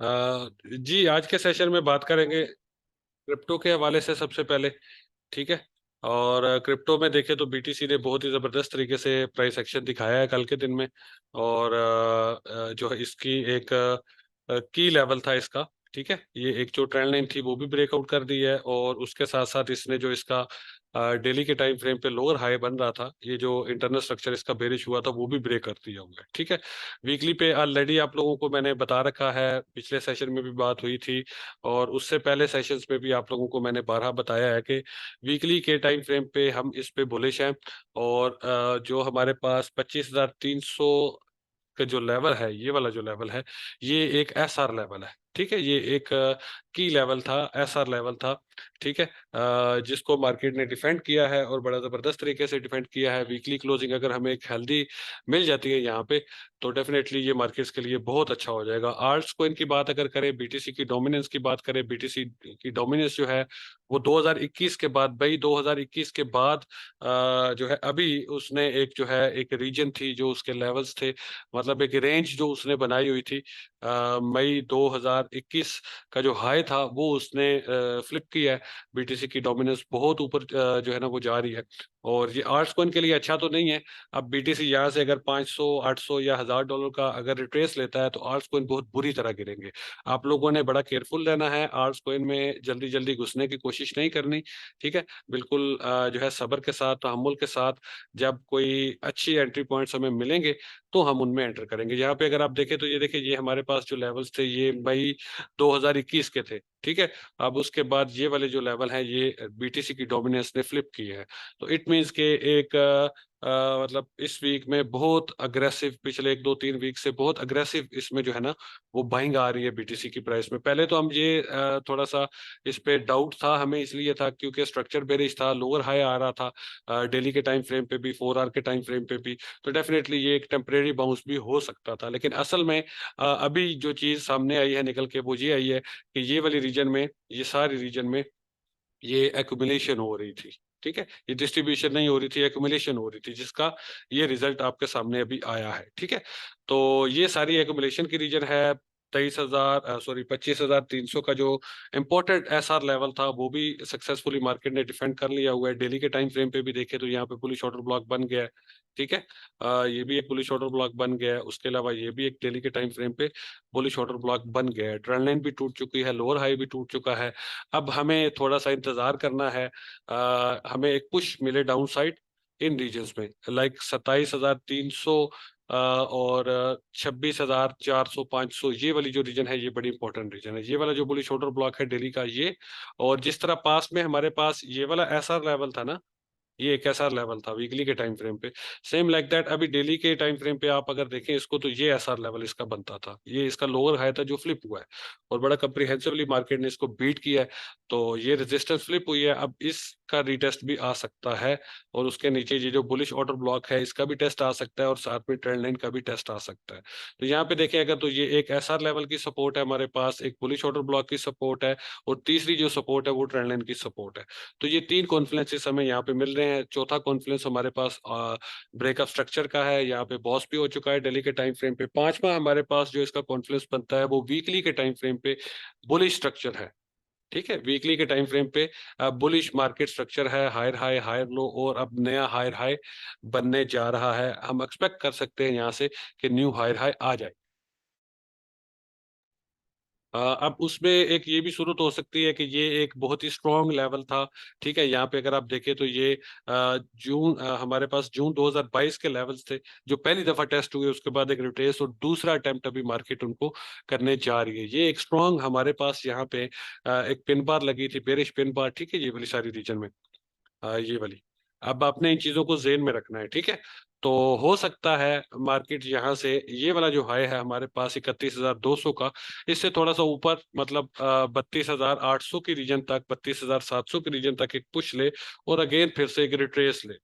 जी, आज के सेशन में बात करेंगे क्रिप्टो के हवाले से सबसे पहले। ठीक है। और क्रिप्टो में देखें तो बीटीसी ने बहुत ही जबरदस्त तरीके से प्राइस एक्शन दिखाया है कल के दिन में। और जो है इसकी एक की लेवल था इसका। ठीक है, ये एक जो ट्रेंड लाइन थी वो भी ब्रेकआउट कर दी है, और उसके साथ साथ इसने जो इसका डेली के टाइम फ्रेम पे लोअर हाई बन रहा था, ये जो इंटरनल स्ट्रक्चर इसका बेरिश हुआ था वो भी ब्रेक कर दिया हुआ है। ठीक है। वीकली पे ऑलरेडी आप लोगों को मैंने बता रखा है, पिछले सेशन में भी बात हुई थी, और उससे पहले सेशंस में भी आप लोगों को मैंने बारहा बताया है कि वीकली के टाइम फ्रेम पे हम इस पे बुलिश हैं। और जो हमारे पास 25,300 का जो लेवल है, ये वाला जो लेवल है, ये एक एसआर लेवल है। ठीक है, ये एक की लेवल था, एसआर लेवल था। ठीक है। जिसको मार्केट ने डिफेंड किया है, और बड़ा जबरदस्त तरीके से डिफेंड किया है। वीकली क्लोजिंग अगर हमें एक हेल्दी मिल जाती है यहाँ पे, तो डेफिनेटली ये मार्केट्स के लिए बहुत अच्छा हो जाएगा। आल्ट्स कोइन की बात अगर करें, बीटीसी की डोमिनेंस की बात करें, बीटीसी की डोमिनेंस जो है वो 2021 के बाद, भाई 2021 के बाद जो है अभी उसने एक जो है एक रीजन थी जो उसके लेवल्स थे, मतलब एक रेंज जो उसने बनाई हुई थी। मई 2021 का जो हाई था वो उसने फ्लिप किया है। बीटीसी की डोमिनेंस बहुत ऊपर जो है ना वो जा रही है। और ये आर्ट्स कॉइन के लिए अच्छा तो नहीं है। अब बीटीसी यहाँ से अगर 500 800 या $1,000 का अगर रिट्रेस लेता है, तो आर्ट्स कॉइन बहुत बुरी तरह गिरेंगे। आप लोगों ने बड़ा केयरफुल रहना है, आर्ट्स कॉइन में जल्दी जल्दी घुसने की कोशिश नहीं करनी। ठीक है। बिल्कुल जो है सब्र के साथ, तहम्मुल के साथ, जब कोई अच्छी एंट्री पॉइंट्स हमें मिलेंगे तो हम उनमें एंटर करेंगे। यहाँ पे अगर आप देखें तो ये देखिए, ये हमारे पास जो लेवल्स थे ये मई 2021 के थे। ठीक है। अब उसके बाद ये वाले जो लेवल हैं ये बीटीसी की डोमिनेंस ने फ्लिप की है। तो इट मींस के एक मतलब इस वीक में बहुत अग्रेसिव, पिछले 1 2 3 वीक से बहुत अग्रेसिव इसमें जो है ना वो बाइंग आ रही है बीटीसी की प्राइस में। पहले तो हम ये थोड़ा सा इस पे डाउट था हमें, इसलिए था क्योंकि स्ट्रक्चर बेरिश था, लोअर हाई आ रहा था डेली के टाइम फ्रेम पे भी, 4 आवर के टाइम फ्रेम पे भी। तो डेफिनेटली ये एक टेम्परेरी बाउंस भी हो सकता था, लेकिन असल में अभी जो चीज सामने आई है निकल के, वो ये आई है कि ये वाली रीजन में, ये सारी रीजन में ये एक्युमुलेशन हो रही थी। ठीक है, ये डिस्ट्रीब्यूशन नहीं हो रही थी, एक्युमुलेशन हो रही थी, जिसका ये रिजल्ट आपके सामने अभी आया है। ठीक है। तो ये सारी एक्युमुलेशन की रीजन है। 25,300 का जो इम्पोर्टेंट एसआर लेवल था वो भी सक्सेसफुली मार्केट ने डिफेंड कर लिया हुआ है। डेली के टाइम फ्रेम पे भी देखे तो यहाँ पे बुलिश ऑर्डर ब्लॉक बन गया है। ठीक है। ये भी एक बुलिश ऑर्डर ब्लॉक बन गया है। उसके अलावा ये भी एक डेली के टाइम फ्रेम पे बुलिश ऑर्डर ब्लॉक बन गया है। ट्रेंड लाइन भी टूट चुकी है, लोअर हाई भी टूट चुका है। अब हमें थोड़ा सा इंतजार करना है, हमें एक पुश मिले डाउन साइड इन रीजन्स में, लाइक 27,300 और 26,400 500, ये वाली जो रीजन है ये बड़ी इंपॉर्टेंट रीजन है। ये वाला जो बुलिश ऑर्डर ब्लॉक है डेली का ये, और जिस तरह पास में हमारे पास ये वाला ऐसा लेवल था ना, ये एक ऐसा लेवल था वीकली के टाइम फ्रेम पे, सेम लाइक दैट अभी डेली के टाइम फ्रेम पे आप अगर देखें इसको, तो ये ऐसा लेवल इसका बनता था, ये इसका लोअर हाई था जो फ्लिप हुआ है, और बड़ा कंप्रिहेंसिवली मार्केट ने इसको बीट किया है। तो ये रेजिस्टेंस फ्लिप हुई है, अब इसका रीटेस्ट भी आ सकता है, और उसके नीचे ये जो बुलिश ऑर्डर ब्लॉक है इसका भी टेस्ट आ सकता है, और साथ में ट्रेंड लाइन का भी टेस्ट आ सकता है। तो यहाँ पे देखें अगर, तो ये एक एसआर लेवल की सपोर्ट है हमारे पास, एक बुलिश ऑर्डर ब्लॉक की सपोर्ट है, और तीसरी जो सपोर्ट है वो ट्रेंड लाइन की सपोर्ट है। तो ये 3 कॉन्फ्लुएंसेस हमें यहाँ पे मिल रहे हैं। चौथा कॉन्फ्लुएंस हमारे पास ब्रेकअप स्ट्रक्चर का है, यहाँ पे बॉस भी हो चुका है डेली के टाइम फ्रेम पे। पांचवा हमारे पास जो इसका कॉन्फ्लुएंस बनता है वो वीकली के टाइम फ्रेम पे बुलिश स्ट्रक्चर है। ठीक है, वीकली के टाइम फ्रेम पे बुलिश मार्केट स्ट्रक्चर है, हायर हाई हायर लो, और अब नया हायर हाई बनने जा रहा है। हम एक्सपेक्ट कर सकते हैं यहाँ से कि न्यू हायर हाई आ जाए। अब उसमें एक ये भी सूरत हो सकती है कि ये एक बहुत ही स्ट्रॉन्ग लेवल था। ठीक है, यहाँ पे अगर आप देखें तो ये हमारे पास जून 2022 के लेवल्स थे जो पहली दफा टेस्ट हुए, उसके बाद एक रिट्रेस और दूसरा अटेम्प्ट अभी मार्केट उनको करने जा रही है। ये एक स्ट्रॉन्ग हमारे पास यहाँ पे एक पिन बार लगी थी, बेरिश पिन बार। ठीक है, ये वाली सारी रीजन में ये वाली, अब आपने इन चीजों को जेन में रखना है। ठीक है। तो हो सकता है मार्केट यहाँ से ये वाला जो हाई है हमारे पास 31,200 का, इससे थोड़ा सा ऊपर, मतलब 32,800 की रीजन तक, 32,700 की रीजन तक एक पुश ले, और अगेन फिर से एक रिट्रेस ले।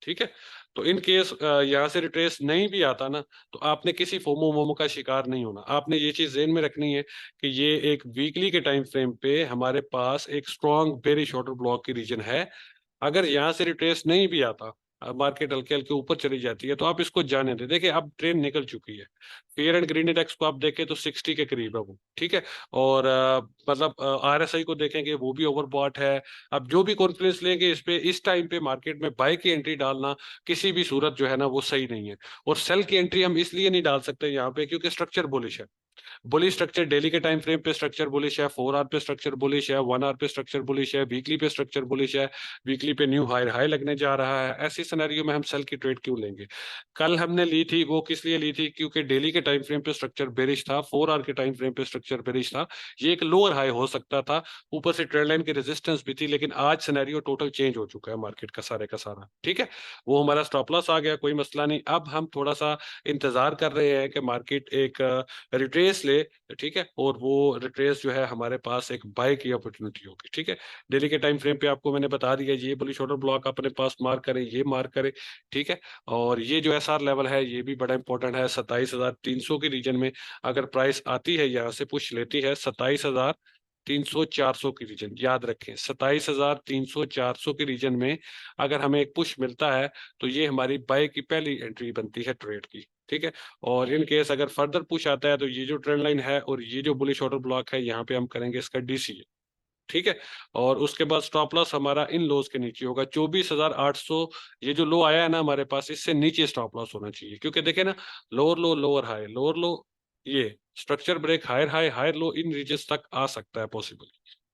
ठीक है। तो इन केस यहाँ से रिट्रेस नहीं भी आता ना, तो आपने किसी फोमो मोमो का शिकार नहीं होना। आपने ये चीज जेन में रखनी है कि ये एक वीकली के टाइम फ्रेम पे हमारे पास एक स्ट्रॉन्ग बेरिश ऑर्डर ब्लॉक की रीजन है। अगर यहाँ से रिट्रेस नहीं भी आता, मार्केट हल्के हल्के ऊपर चली जाती है, तो आप इसको जाने दें। देखिए अब ट्रेन निकल चुकी है। फेयर एंड ग्रीन इंडेक्स को आप देखें तो 60 के करीब है वो, ठीक है। और मतलब आरएसआई को देखेंगे वो भी ओवरबॉट है। अब जो भी कॉन्फ्रेंस लेंगे इस पे, इस टाइम पे मार्केट में बाय की एंट्री डालना किसी भी सूरत जो है ना वो सही नहीं है। और सेल की एंट्री हम इसलिए नहीं डाल सकते यहाँ पे क्योंकि स्ट्रक्चर बुलिश है। बुलिश स्ट्रक्चर डेली के टाइम फ्रेम पे स्ट्रक्चर बुलिश है, 4 आवर पे स्ट्रक्चर बुलिश है, 1 आवर पे स्ट्रक्चर बुलिश है, वीकली पे स्ट्रक्चर बुलिश है, वीकली पे न्यू हाई हाई लगने जा रहा है। ऐसी सिनेरियो में हम सेल की ट्रेड क्यों लेंगे? कल हमने ली थी वो किस लिए ली थी? क्योंकि डेली के टाइम फ्रेम पे स्ट्रक्चर बेरिश था, 4 आवर के टाइम फ्रेम पे स्ट्रक्चर बेरिश था। ये एक लोअर हाई हो सकता था, ऊपर से ट्रेंड लाइन की रेजिस्टेंस भी थी, लेकिन आज सिनेरियो टोटल चेंज हो चुका है मार्केट का सारा, ठीक है। वो हमारा स्टॉप लॉस आ गया, कोई मसला नहीं। अब हम थोड़ा सा इंतजार कर रहे हैं कि मार्केट एक रिट्रेस ले, ठीक है, और वो रिट्रेस जो है हमारे पास एक बाय की अपॉर्चुनिटी होगी, ठीक है। डेली के टाइम फ्रेम पे आपको मैंने बता दिया, ये बुलिश ऑर्डर ब्लॉक अपने पास मार्क करें, ये मार्क करें, ठीक है। और ये जो एसआर लेवल है ये भी बड़ा इंपॉर्टेंट है, 27,300 के रीजन में अगर प्राइस आती है, यहाँ से पुश लेती है 27,300 400 की रीजन, याद रखें 27,300 400 के रीजन में अगर हमें एक पुश मिलता है तो ये हमारी बाय की पहली एंट्री बनती है ट्रेड की, ठीक है। और इन केस अगर फर्दर पुश आता है तो ये जो ट्रेंड लाइन है और ये जो बुलिश ऑर्डर ब्लॉक है यहाँ पे हम करेंगे इसका डीसीए, ठीक है। और उसके बाद स्टॉप लॉस हमारा इन लोज के नीचे होगा 24,800। ये जो लो आया है ना हमारे पास, इससे नीचे स्टॉप लॉस होना चाहिए, क्योंकि देखे ना, lower low lower high, lower low, ये structure break, higher high higher low, इन रीजन तक आ सकता है पॉसिबल,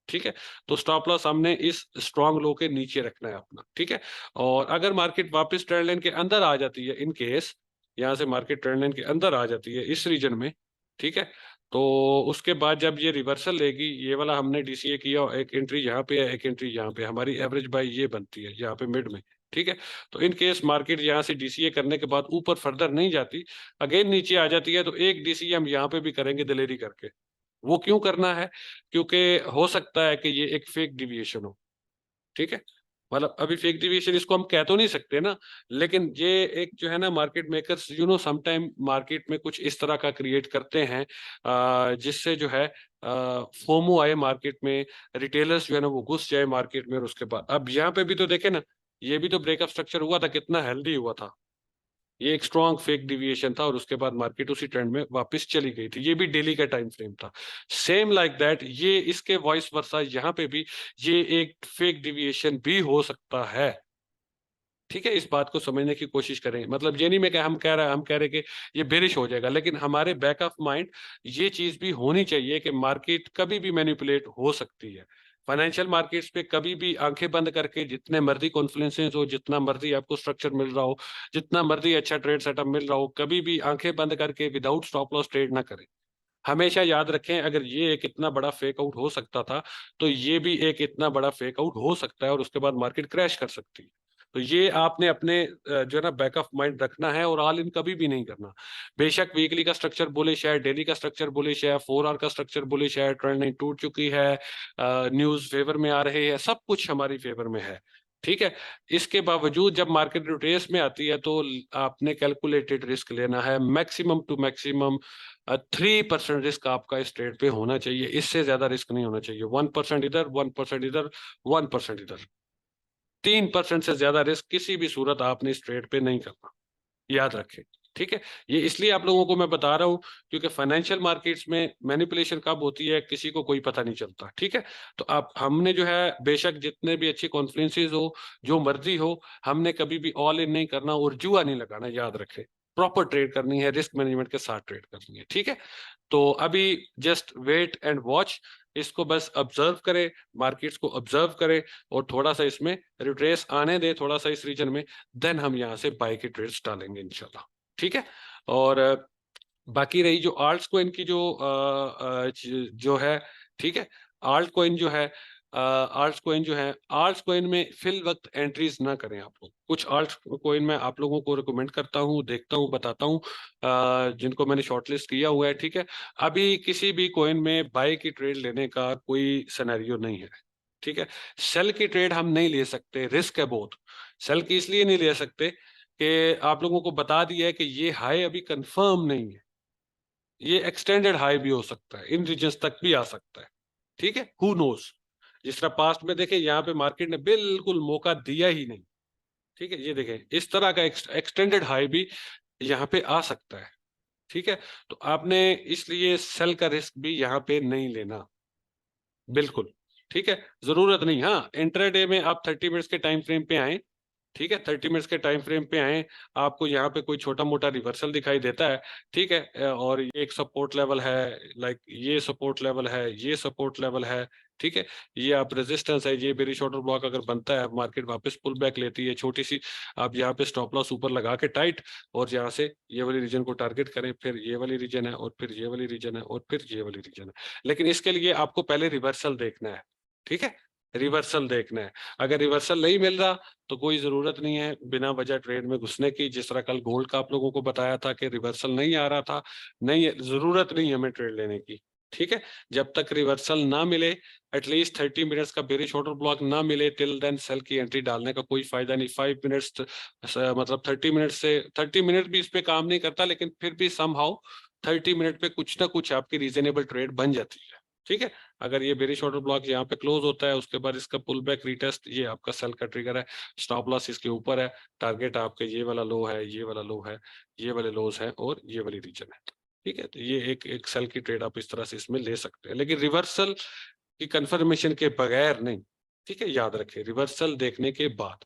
ठीक है। तो स्टॉप लॉस हमने इस स्ट्रॉन्ग लो के नीचे रखना है अपना, ठीक है। और अगर मार्केट वापस ट्रेंड लाइन के अंदर आ जाती है, इन केस यहाँ से मार्केट ट्रेंड लाइन के अंदर आ जाती है इस रीजन में, ठीक है, तो उसके बाद जब ये रिवर्सल लेगी, ये वाला हमने डीसीए किया, एक एंट्री यहाँ पे है, एक एंट्री यहाँ पे, हमारी एवरेज बाय ये बनती है यहाँ पे मिड में, ठीक है। तो इन केस मार्केट यहाँ से डीसीए करने के बाद ऊपर फर्दर नहीं जाती, अगेन नीचे आ जाती है, तो एक डीसीए हम यहाँ पे भी करेंगे दिलेरी करके। वो क्यों करना है? क्योंकि हो सकता है कि ये एक फेक डिविएशन हो, ठीक है। मतलब अभी फेक डिविएशन इसको हम कह तो नहीं सकते ना, लेकिन ये एक जो है ना, मार्केट मेकर्स समटाइम मार्केट में कुछ इस तरह का क्रिएट करते हैं जिससे जो है फोमो आए मार्केट में, रिटेलर्स जो है ना वो घुस जाए मार्केट में। और उसके बाद अब यहाँ पे भी तो देखे ना, ये भी तो ब्रेकअप स्ट्रक्चर हुआ था, कितना हेल्दी हुआ था, ये एक स्ट्रॉन्ग फेक डिविएशन था, और उसके बाद मार्केट उसी ट्रेंड में वापस चली गई थी। ये भी डेली का टाइम फ्रेम था, सेम लाइक दैट ये इसके वॉइस वर्सा यहाँ पे भी ये एक फेक डिविएशन भी हो सकता है, ठीक है। इस बात को समझने की कोशिश करें, मतलब ये नहीं मैं हम कह रहे कि ये बेरिश हो जाएगा, लेकिन हमारे बैक ऑफ माइंड ये चीज भी होनी चाहिए कि मार्केट कभी भी मैनिपुलेट हो सकती है। फाइनेंशियल मार्केट्स पे कभी भी आंखें बंद करके जितने मर्जी कॉन्फ्लुएंसेस हो, जितना मर्जी आपको स्ट्रक्चर मिल रहा हो, जितना मर्जी अच्छा ट्रेड सेटअप मिल रहा हो, कभी भी आंखें बंद करके विदाउट स्टॉप लॉस ट्रेड ना करें। हमेशा याद रखें, अगर ये एक इतना बड़ा फेक आउट हो सकता था, तो ये भी एक इतना बड़ा फेक आउट हो सकता है, और उसके बाद मार्केट क्रैश कर सकती है। तो ये आपने अपने जो है ना बैक ऑफ माइंड रखना है, और ऑल इन कभी भी नहीं करना। बेशक वीकली का स्ट्रक्चर बुलिश है, डेली का स्ट्रक्चर बुलिश है, 4 आवर का स्ट्रक्चर बुलिश है, ट्रेंड लाइन टूट चुकी है, न्यूज फेवर में आ रहे हैं, सब कुछ हमारी फेवर में है, ठीक है। इसके बावजूद जब मार्केट रिट्रेस में आती है तो आपने कैलकुलेटेड रिस्क लेना है, मैक्सिमम टू मैक्सिमम 3% रिस्क आपका इस ट्रेड पे होना चाहिए, इससे ज्यादा रिस्क नहीं होना चाहिए। 1% इधर, 1% इधर, 1% इधर, 3% से ज्यादा रिस्क किसी भी सूरत आपने इस ट्रेड पे नहीं करना, याद रखें, ठीक है। ये इसलिए आप लोगों को मैं बता रहा हूं क्योंकि फाइनेंशियल मार्केट्स में मैनिपुलेशन कब होती है किसी को कोई पता नहीं चलता, ठीक है। तो आप हमने जो है बेशक जितने भी अच्छे कॉन्फ्लुएंसेस हो, जो मर्जी हो, हमने कभी भी ऑल इन नहीं करना और जुआ नहीं लगाना, याद रखें। प्रॉपर ट्रेड करनी है, रिस्क मैनेजमेंट के साथ ट्रेड करनी है, ठीक है। तो अभी जस्ट वेट एंड वॉच, इसको बस ऑब्जर्व करें, मार्केट्स को ऑब्जर्व करें, और थोड़ा सा इसमें रिट्रेस आने दें, थोड़ा सा इस रीजन में, देन हम यहाँ से बाय के ट्रेड्स डालेंगे इंशाल्लाह, ठीक है। और बाकी रही जो आल्ट्स कोइन की जो है, ठीक है, आल्ट कोइन जो है, आल्ट कोइन में फिल वक्त एंट्रीज ना करें आप लोग। कुछ आल्ट कोइन में आप लोगों को रिकमेंड करता हूँ, देखता हूँ, बताता हूँ, जिनको मैंने शॉर्टलिस्ट किया हुआ है, ठीक है। अभी किसी भी कोइन में बाय की ट्रेड लेने का कोई सिनेरियो नहीं है, ठीक है। सेल की ट्रेड हम नहीं ले सकते, रिस्क है बहुत। सेल की इसलिए नहीं ले सकते कि आप लोगों को बता दिया है कि ये हाई अभी कंफर्म नहीं है, ये एक्सटेंडेड हाई भी हो सकता है, इन रीजन्स तक भी आ सकता है, ठीक है। हु नोस, जिस तरह पास्ट में देखे यहाँ पे मार्केट ने बिल्कुल मौका दिया ही नहीं, ठीक है, ये देखें इस तरह का एक्सटेंडेड हाई भी यहाँ पे आ सकता है। ठीक है, तो आपने इसलिए सेल का रिस्क भी यहाँ पे नहीं लेना, बिल्कुल। ठीक है, जरूरत नहीं। हाँ, इंट्राडे में आप 30 मिनट्स के टाइम फ्रेम पे आए, ठीक है, 30 मिनट्स के टाइम फ्रेम पे आए, आपको यहाँ पे कोई छोटा मोटा रिवर्सल दिखाई देता है, ठीक है, और ये एक सपोर्ट लेवल है, लाइक ये सपोर्ट लेवल है, ये सपोर्ट लेवल है, ठीक है, ये आप रेजिस्टेंस है, ये बेरिश ऑर्डर ब्लॉक अगर बनता है, मार्केट वापस पुल बैक लेती है छोटी सी, आप यहाँ पे स्टॉप लॉस ऊपर लगा के टाइट, और यहाँ से ये वाली रीजन को टारगेट करें, फिर ये वाली रीजन है, और फिर ये वाली रीजन है, और फिर ये वाली रीजन है। लेकिन इसके लिए आपको पहले रिवर्सल देखना है, ठीक है, रिवर्सल देखना है। अगर रिवर्सल नहीं मिल रहा तो कोई जरूरत नहीं है बिना वजह ट्रेड में घुसने की। जिस तरह कल गोल्ड का आप लोगों को बताया था कि रिवर्सल नहीं आ रहा था, नहीं, जरूरत नहीं है हमें ट्रेड लेने की, ठीक है। जब तक रिवर्सल ना मिले, एटलीस्ट 30 मिनट्स का बेरिश ऑर्डर ब्लॉक ना मिले, टिल देन सेल की एंट्री डालने का कोई फायदा नहीं। 5 मिनट्स मतलब 30 मिनट से 30 मिनट भी इस पे काम नहीं करता, लेकिन फिर भी समहाउ 30 मिनट पे कुछ ना कुछ आपकी रीजनेबल ट्रेड बन जाती है, ठीक है। अगर ये बेरिश ऑर्डर ब्लॉक यहाँ पे क्लोज होता है, उसके बाद इसका पुल बैक रीटेस्ट, ये आपका सेल का ट्रिगर है, स्टॉप लॉस इसके ऊपर है, टारगेट आपके ये वाला लो है, ये वाला लो है, ये वाले लोज है, और ये वाली रीजन है, ठीक है। तो ये एक एक सेल की ट्रेड आप इस तरह से इसमें ले सकते हैं, लेकिन रिवर्सल की कंफर्मेशन के बगैर नहीं, ठीक है, याद रखें, रिवर्सल देखने के बाद।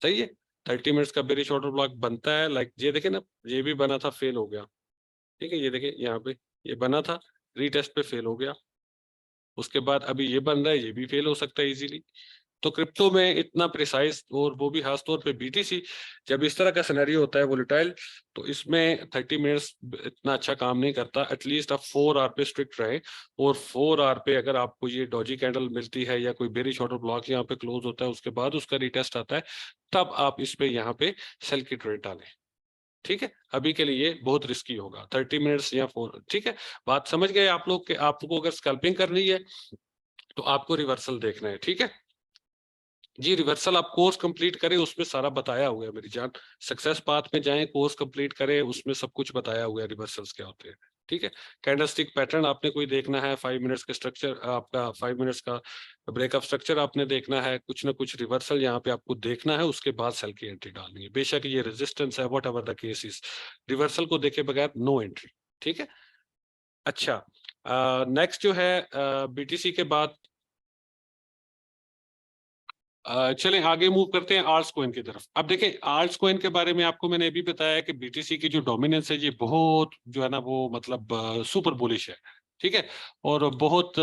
सही है, 30 मिनट्स का बेरिश ऑर्डर ब्लॉक बनता है, लाइक ये देखे ना, ये भी बना था, फेल हो गया, ठीक है, ये देखे यहाँ पे ये बना था, रीटेस्ट पे फेल हो गया, उसके बाद अभी ये बन रहा है, ये भी फेल हो सकता है इजीली। तो क्रिप्टो में इतना प्रिसाइज, और वो भी खास तौर पे बीटीसी, जब इस तरह का सिनेरियो होता है वोलेटाइल, तो इसमें 30 मिनट्स इतना अच्छा काम नहीं करता। एटलीस्ट आप 4 आवर पे स्ट्रिक्ट रहे, और 4 आवर पे अगर आपको ये डॉजी कैंडल मिलती है या कोई बेरिश ऑर्डर ब्लॉक यहाँ पे क्लोज होता है, उसके बाद उसका रिटेस्ट आता है, तब आप इस पे यहाँ पे सेल की ट्रेड डालें, ठीक है। अभी के लिए बहुत रिस्की होगा 30 मिनट्स या 4, ठीक है। बात समझ गए आप लोग, कि आपको अगर स्कैल्पिंग करनी है तो आपको रिवर्सल देखना है, ठीक है जी। रिवर्सल आप कोर्स कंप्लीट करें, उसमें सारा बताया हुआ है मेरी जान। सक्सेस पाथ में जाएं, कोर्स कंप्लीट करें, उसमें सब कुछ बताया हुआ है रिवर्सल्स क्या होते हैं, ठीक है। कैंडलस्टिक पैटर्न आपने कोई देखना है, 5 मिनट्स के स्ट्रक्चर, आपका 5 मिनट्स का ब्रेकअप स्ट्रक्चर आपने देखना है, कुछ ना कुछ रिवर्सल यहाँ पे आपको देखना है, उसके बाद सेल की एंट्री डालनी है। बेशक ये रेजिस्टेंस है, what ever the cases, reversal को देखे बगैर नो एंट्री, ठीक है। अच्छा, नेक्स्ट जो है बीटीसी के बाद, चलें आगे मूव करते हैं आर्ट्स कॉइन की तरफ। अब देखें, आर्ट्स कॉइन के बारे में आपको मैंने अभी बताया कि बीटीसी की जो डोमिनेंस है, ये बहुत जो है ना वो मतलब सुपर बुलिश है, ठीक है, और बहुत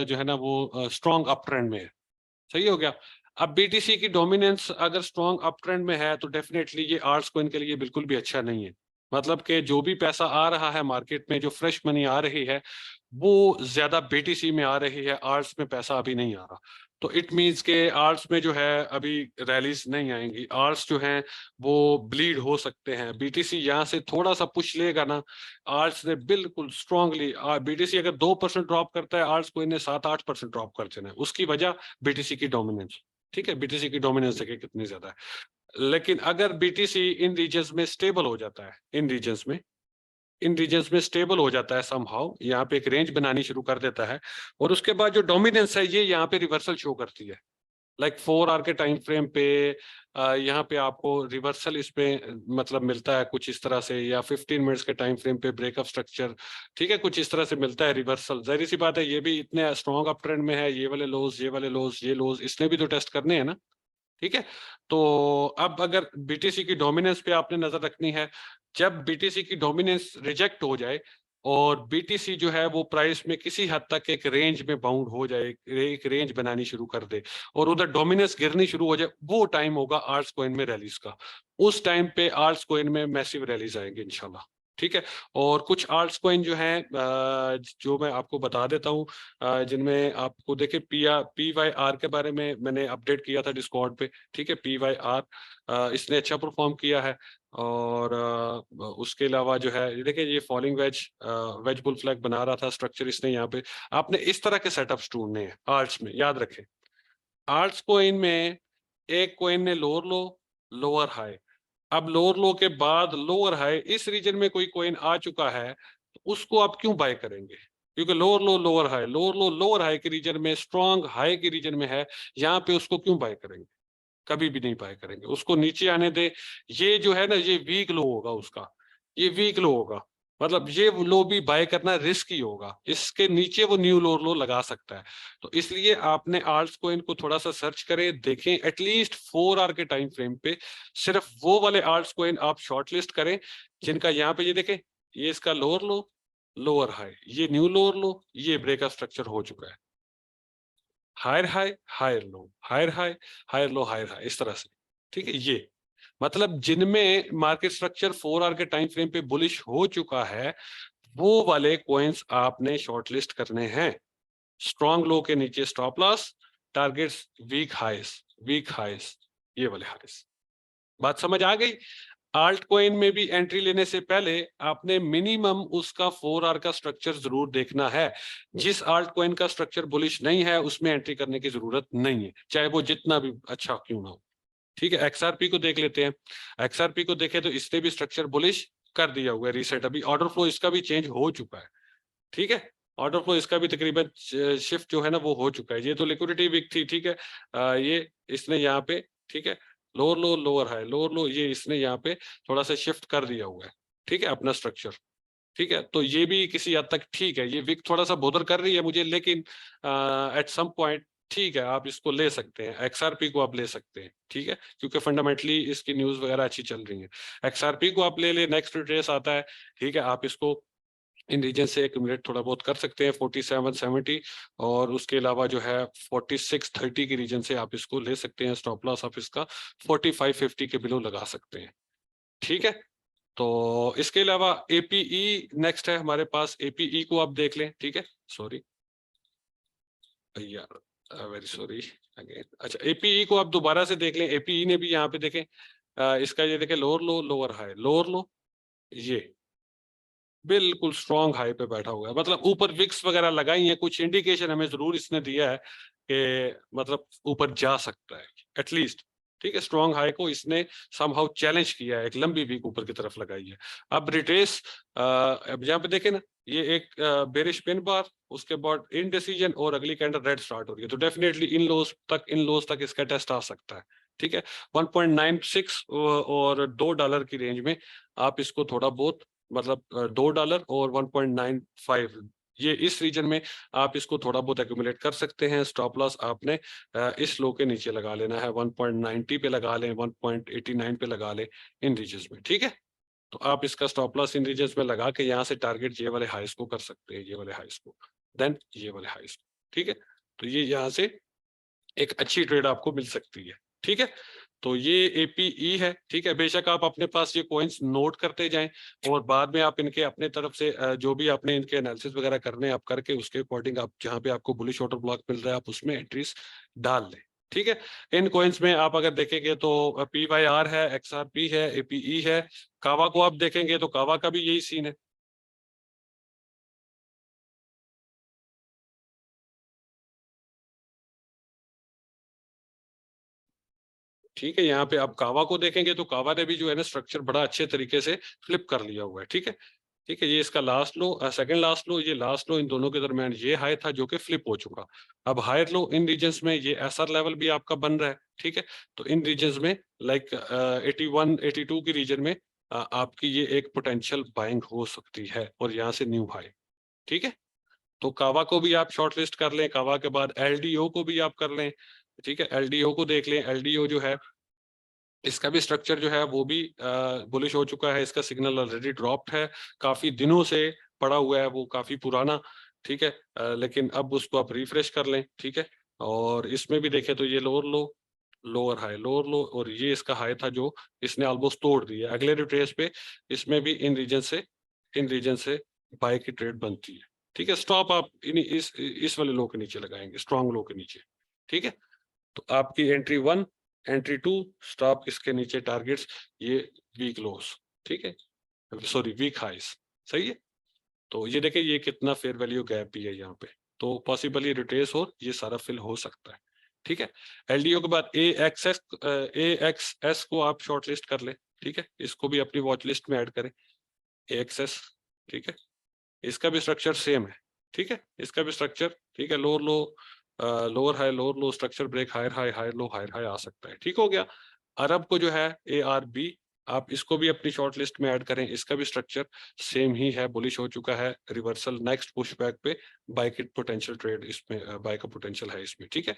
जो है ना वो स्ट्रॉन्ग अप ट्रेंड में है। सही हो गया। अब बीटीसी की डोमिनेंस अगर स्ट्रॉन्ग अप ट्रेंड में है, तो डेफिनेटली ये आर्ट्स कॉइन के लिए बिल्कुल भी अच्छा नहीं है। मतलब कि जो भी पैसा आ रहा है मार्केट में, जो फ्रेश मनी आ रही है, वो ज्यादा बीटीसी में आ रही है, आर्ट्स में पैसा अभी नहीं आ रहा। तो इट मीन्स के आर्ट्स में जो है अभी रैलीज नहीं आएंगी, आर्ट्स जो हैं वो ब्लीड हो सकते हैं। बीटीसी यहाँ से थोड़ा सा पुश लेगा ना, आर्ट्स ने बिल्कुल स्ट्रांगली, बीटीसी अगर 2% ड्रॉप करता है, आर्ट्स को इन्हें 7-8% ड्रॉप कर देना है। उसकी वजह बीटीसी की डोमिनेंस, ठीक है, बीटीसी की डोमिनेंस देखिए कितनी ज्यादा है। लेकिन अगर बीटीसी इन रीजन्स में स्टेबल हो जाता है, इन रीजन्स में स्टेबल हो जाता है समहाउ, यहाँ पे एक रेंज बनानी शुरू कर देता है, और उसके बाद जो डोमिनेंस है ये यहाँ पे रिवर्सल शो करती है, लाइक 4 आवर के टाइम फ्रेम पे, यहाँ पे आपको रिवर्सल इस पे मतलब मिलता है कुछ इस तरह से, या 15 मिनट्स के टाइम फ्रेम पे ब्रेकअप स्ट्रक्चर, ठीक है, कुछ इस तरह से मिलता है रिवर्सल। जाहिर सी बात है, ये भी इतने स्ट्रॉन्ग अप ट्रेंड में है, ये वाले लोज, ये वाले लोज, ये लोज, इसने भी तो टेस्ट करने हैं ना, ठीक है। तो अब अगर बीटीसी की डोमिनेंस पे आपने नजर रखनी है, जब बीटीसी की डोमिनेंस रिजेक्ट हो जाए, और बीटीसी जो है वो प्राइस में किसी हद तक एक रेंज में बाउंड हो जाए, एक रेंज बनानी शुरू कर दे, और उधर डोमिनेंस गिरनी शुरू हो जाए, वो टाइम होगा आर्ट्स कॉइन में रैलीज का। उस टाइम पे आर्ट्स कॉइन में मैसिव रैलीज आएंगे इंशाल्लाह, ठीक है। और कुछ आर्ट्स कॉइन जो हैं जो मैं आपको बता देता हूँ, जिनमें आपको देखे PYR के बारे में मैंने अपडेट किया था डिस्कॉर्ड पे, ठीक है। PYR इसने अच्छा परफॉर्म किया है, और उसके अलावा जो है ये देखिए, ये फॉलिंग वेज बुल फ्लैग बना रहा था स्ट्रक्चर इसने यहाँ पे। आपने इस तरह के सेटअप्स ढूंढने हैं आर्ट्स में, याद रखें। आर्ट्स कोइन में एक कोइन ने लोअर लो, लोअर हाई, अब लोअर लो के बाद लोअर हाई, इस रीजन में कोई कोइन आ चुका है, तो उसको आप क्यों बाय करेंगे? क्योंकि lower low lower high, lower low lower high के रीजन में, स्ट्रॉन्ग हाई के रीजन में है, यहाँ पे उसको क्यों बाय करेंगे? कभी भी नहीं बाय करेंगे, उसको नीचे आने दे। ये जो है ना, ये वीक लो होगा उसका, ये वीक लो होगा, मतलब ये लो भी बाय करना रिस्क ही होगा, इसके नीचे वो न्यू लो लगा सकता है। तो इसलिए आपने आल्ट्स कोइन को थोड़ा सा सर्च करें, देखें एटलीस्ट 4 आवर के टाइम फ्रेम पे, सिर्फ वो वाले आल्ट्स कोइन आप शॉर्टलिस्ट करें जिनका यहाँ पे ये देखें, ये इसका लोअर लो, लोअर हाई, ये न्यू लोअर लो, ये ब्रेकआउट स्ट्रक्चर हो चुका है, higher high, higher low, higher high, higher low, higher high, इस तरह से। ठीक है, ये मतलब जिनमें मार्केट स्ट्रक्चर 4 आवर के टाइम फ्रेम पे बुलिश हो चुका है, वो वाले कॉइन्स आपने शॉर्टलिस्ट करने हैं। स्ट्रॉन्ग लो के नीचे stop loss, targets weak highs, weak highs, ये वाले हाइस। बात समझ आ गई? आल्ट कॉइन में भी एंट्री लेने से पहले आपने मिनिमम उसका 4 आवर का स्ट्रक्चर जरूर देखना है। जिस आल्ट कॉइन का स्ट्रक्चर बुलिश नहीं है उसमें एंट्री करने की जरूरत नहीं है, चाहे वो जितना भी अच्छा क्यों ना हो। ठीक है, एक्सआरपी को देख लेते हैं। एक्सआरपी को देखें तो इसने भी स्ट्रक्चर बुलिश कर दिया हुआ है रिसेंट, अभी ऑर्डर फ्लो इसका भी चेंज हो चुका है। ठीक है, ऑर्डर फ्लो इसका भी तकरीबन शिफ्ट जो है ना वो हो चुका है। ये तो लिक्विडिटी वीक थी, ठीक है, ये इसने यहाँ पे, ठीक है, lower low, lower high, lower low, ये इसने यहाँ पे थोड़ा सा शिफ्ट कर दिया हुआ है, ठीक है, अपना स्ट्रक्चर। ठीक है, तो ये भी किसी हद तक ठीक है, ये विक थोड़ा सा बोदर कर रही है मुझे, लेकिन एट सम पॉइंट ठीक है, आप इसको ले सकते हैं, एक्सआरपी को आप ले सकते हैं। ठीक है, क्योंकि फंडामेंटली इसकी न्यूज वगैरह अच्छी चल रही है, एक्सआरपी को आप ले ले, नेक्स्ट ट्रेस आता है। ठीक है, आप इसको इन रीजन से एक्यूमुलेट थोड़ा बहुत कर सकते हैं 4770, और उसके अलावा जो है 4630 के रीजन से आप इसको ले सकते हैं, स्टॉप लॉस आप इसका 4550 के बिलो लगा सकते हैं। ठीक है, तो इसके अलावा एपीई नेक्स्ट है हमारे पास, एपीई को आप देख लें। ठीक है, सॉरी यार, वेरी सॉरी अगेन। अच्छा, एपीई को आप दोबारा से देख लें, एपीई ने भी यहाँ पे देखें, इसका ये देखें, lower low, lower high, lower low, ये बिल्कुल स्ट्रॉन्ग हाई पे बैठा हुआ है, मतलब ऊपर विक्स वगैरह लगाई है, कुछ इंडिकेशन हमें जरूर इसने दिया है कि मतलब ऊपर जा सकता है एटलीस्ट। ठीक है, स्ट्रॉन्ग हाई को इसने समहाउ चैलेंज किया है, एक लंबी वीक ऊपर की तरफ लगाई है। अब रिट्रेस, अब यहाँ पे देखें ना, ये एक बेरिश पिन बार, उसके बाद इनडिसीजन, और अगली कैंडल रेड स्टार्ट हो रही है, तो डेफिनेटली इन लोज तक इसका टेस्ट आ सकता है। ठीक है, 1.96 और $2 की रेंज में आप इसको थोड़ा बहुत, मतलब $2 और 1.95, ये इस रीजन में आप इसको थोड़ा बहुत एक्यूमुलेट कर सकते हैं। स्टॉप लॉस आपने इस लो के नीचे लगा लेना है, 1.90 पे लगा लें, 1.89 पे लगा लें, इन रीजन में। ठीक है, तो आप इसका स्टॉप लॉस इन रीजन में लगा के यहाँ से टारगेट ये वाले हाइस को कर सकते हैं, ये वाले हाइस को, देन ये वाले हाइस को। ठीक है, तो ये यहाँ से एक अच्छी ट्रेड आपको मिल सकती है। ठीक है, तो ये एपीई है। ठीक है, बेशक आप अपने पास ये कॉइन्स नोट करते जाएं, और बाद में आप इनके अपने तरफ से जो भी आपने इनके एनालिसिस वगैरह करने आप करके उसके अकॉर्डिंग आप जहां पे आपको बुलिश ऑर्डर ब्लॉक मिल रहा है आप उसमें एंट्रीज डाल लें। ठीक है, इन कॉइन्स में आप अगर देखेंगे तो पीवाईआर है, एक्सआरपी है, एपीई है। कावा को आप देखेंगे तो कावा का भी यही सीन है। ठीक है, यहाँ पे आप कावा को देखेंगे तो कावा ने भी जो है ना स्ट्रक्चर बड़ा अच्छे तरीके से फ्लिप कर लिया हुआ है। ठीक है, ठीक है, ये इसका लास्ट लो, सेकंड लास्ट लो, ये लास्ट लो, इन दोनों के दरमियान ये हाई था जो कि फ्लिप हो चुका। अब हायर लो इन रीजन्स में ये एसआर लेवल भी आपका बन रहा है। ठीक है, तो इन रीजन्स में लाइक 81 82 की रीजन में आपकी ये एक पोटेंशियल बाइंग हो सकती है, और यहाँ से न्यू हाई। ठीक है, तो कावा को भी आप शॉर्ट लिस्ट कर लें, कावा के बाद एलडीओ को भी आप कर लें। ठीक है, एलडीओ को देख लें, एलडीओ जो है इसका भी स्ट्रक्चर जो है वो भी बुलिश हो चुका है, इसका सिग्नल ऑलरेडी ड्रॉप्ड है, काफी दिनों से पड़ा हुआ है वो, काफी पुराना। ठीक है, लेकिन अब उसको आप रिफ्रेश कर लें। ठीक है, और इसमें भी देखें तो ये lower low, lower high, lower लो, और ये इसका हाई था जो इसने ऑलमोस्ट तोड़ दिया। अगले रिट्रेस पे इसमें भी इन रीजन से बाय की ट्रेड बनती है। ठीक है, स्टॉप आप इस वाले लो के नीचे लगाएंगे, स्ट्रॉन्ग लो के नीचे। ठीक है, तो आपकी एंट्री 1, एंट्री 2, स्टॉप इसके नीचे, टारगेट्स ये वीक लोस। ठीक है, सॉरी वीक हाइस। सही है, तो ये देखें ये कितना फेयर वैल्यू गैप भी है यहाँ पे, तो पॉसिबली रिट्रेस हो, ये सारा फिल हो सकता है। ठीक है, एलडीओ के बाद ए एक्स एस को आप शॉर्ट लिस्ट कर लें। ठीक है, इसको भी अपनी वॉच लिस्ट में ऐड करें, ए एक्स एस। ठीक है, इसका भी स्ट्रक्चर सेम है। ठीक है, इसका भी स्ट्रक्चर ठीक है, lower low, lower low, structure break, higher high, higher low, higher high आ सकता है। ठीक हो गया। अरब को जो है ARB, आप इसको भी अपनी शॉर्ट लिस्ट में ऐड करें। इसका भी स्ट्रक्चर सेम ही है, बुलिश हो चुका है, रिवर्सल नेक्स्ट पुशबैक पे बाय की पोटेंशियल ट्रेड इसमें, बाय का पोटेंशियल है इसमें। ठीक है।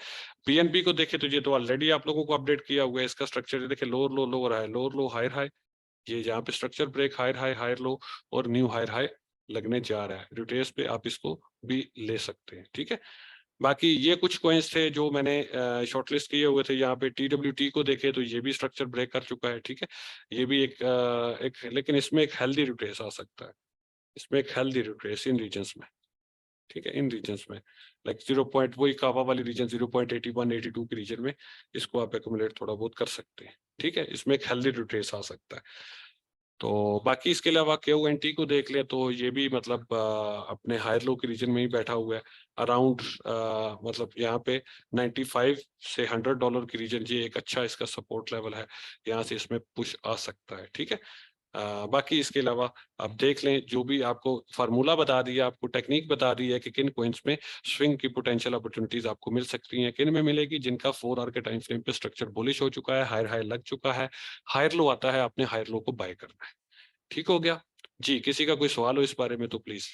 PNB को देखे तो ये तो ऑलरेडी आप लोगों को अपडेट किया हुआ है। इसका स्ट्रक्चर देखिए, lower low, lower high, lower low, higher high, ये जहाँ पे structure break, higher high, higher low और न्यू हायर हाई लगने जा रहा है। रिट्रेस पे आप इसको भी ले सकते हैं। ठीक है। बाकी ये कुछ कॉइन्स थे जो मैंने शॉर्टलिस्ट किए हुए थे। यहाँ पे TWT को देखे तो ये भी स्ट्रक्चर ब्रेक कर चुका है। ठीक है। ये भी एक लेकिन इसमें एक हेल्दी रिट्रेस आ सकता है। इसमें एक हेल्दी रिट्रेस इन रीजन्स में। ठीक है। इन रीजन्स में लाइक 0 पॉइंट, वही कावा वाली रीजन 0.81 82 के रीजन में इसको आप एक्यूमुलेट थोड़ा बहुत कर सकते हैं। ठीक है। इसमें एक हेल्दी रिट्रेस आ सकता है। तो बाकी इसके अलावा KONT को देख ले तो ये भी मतलब अपने हायर लो के रीजन में ही बैठा हुआ है। अराउंड मतलब यहाँ पे 95 से $100 की रीजन, ये एक अच्छा इसका सपोर्ट लेवल है। यहाँ से इसमें पुश आ सकता है। ठीक है। बाकी इसके अलावा आप देख लें, जो भी आपको फार्मूला बता दिया, आपको टेक्निक बता दी है कि किन पॉइंट्स में स्विंग की पोटेंशियल अपॉर्चुनिटीज आपको मिल सकती हैं, किन में मिलेगी, जिनका 4 आवर के टाइम फ्रेम पे स्ट्रक्चर बुलिश हो चुका है, हायर हाई लग चुका है, हायर लो आता है, आपने हायर लो को बाय करना है। ठीक हो गया। जी, किसी का कोई सवाल हो इस बारे में तो प्लीज।